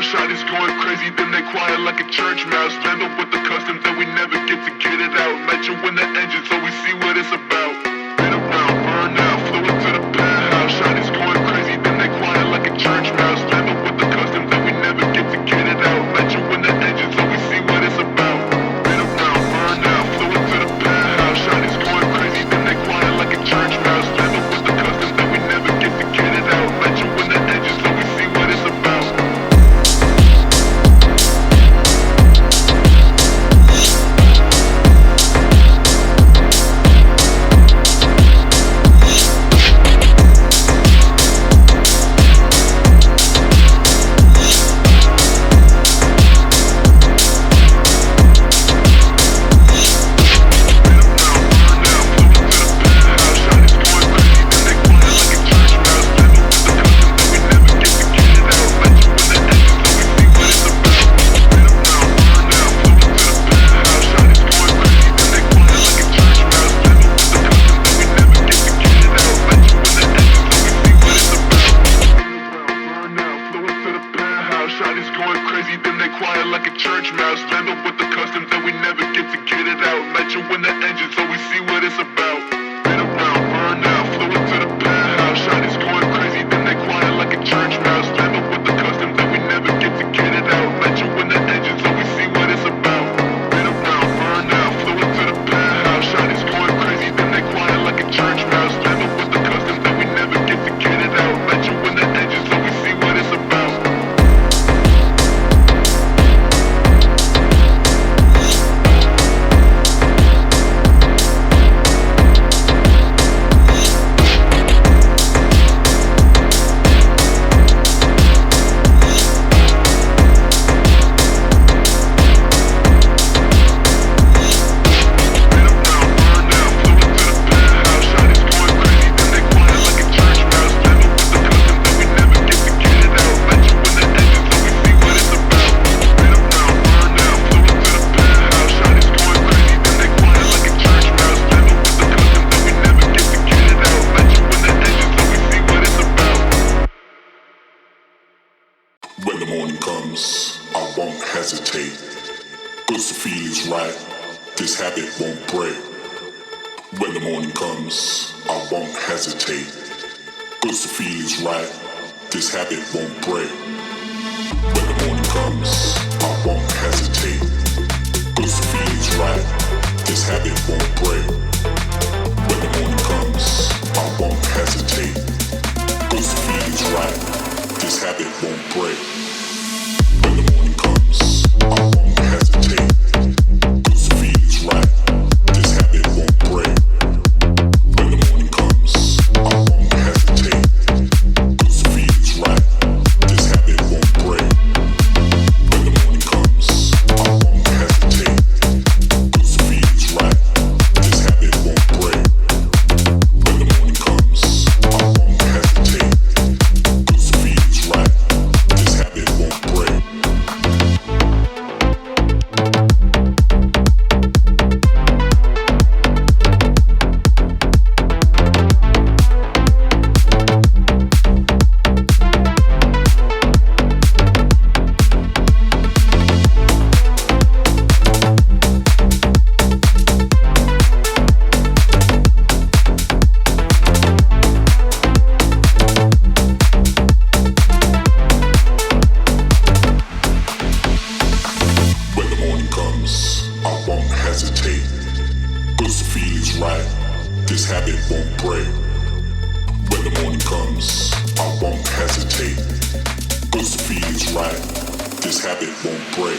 penthouse. Shawty's going crazy, then they quiet like a church mouse. Land up with the customs that we never get to get it out. Met you in the engine, so we see what it's about. Been around, burn out, flew into the penthouse. Shawty's going crazy, then they quiet like a church mouse. Land up with the customs that we never get to get it out. Met you in the engine, so we see what it's about. Been around, burn out, flew into the penthouse. Shawty's going crazy, then they quiet like a church mouse. Land up with the customs that we never get to get it out. Met you in the engine, so we see what it's about. Shawty's going crazy, then they quiet like a church mouse. Land up with the customs that we never get to get it out. Met you in the engine, so we see what it's about. Been around, burn out, flew into the penthouse. Shawty's going crazy, then they quiet like a church mouse. Land up with the customs that we never get to get it out. Met you in the engine, so we see what it's about. Been around, burn out, flew into the penthouse. Shawty's going crazy, then they quiet like a church mouse. Land up with the customs that we never get to get it out. Met you in the engine, so we see what it's about. When the morning comes, I won't hesitate. Cause the feeling's right, this habit won't break. When the morning comes, I won't hesitate. Cause the feeling's right, this habit won't break. When the morning comes, I won't hesitate. Cause the feeling's right, this habit won't break. When the morning comes, I won't hesitate. Cause the feeling's right, this habit won't break. When the morning comes, I won't hesitate. Cause the feeling's right, this habit won't break. When the morning comes, I won't hesitate. Cause the feeling's right, this habit won't break. When the morning comes, I won't hesitate. Cause the feeling's right, this habit won't break. When the morning comes, I won't hesitate. Cause the feeling's right, this habit won't break. This habit won't break.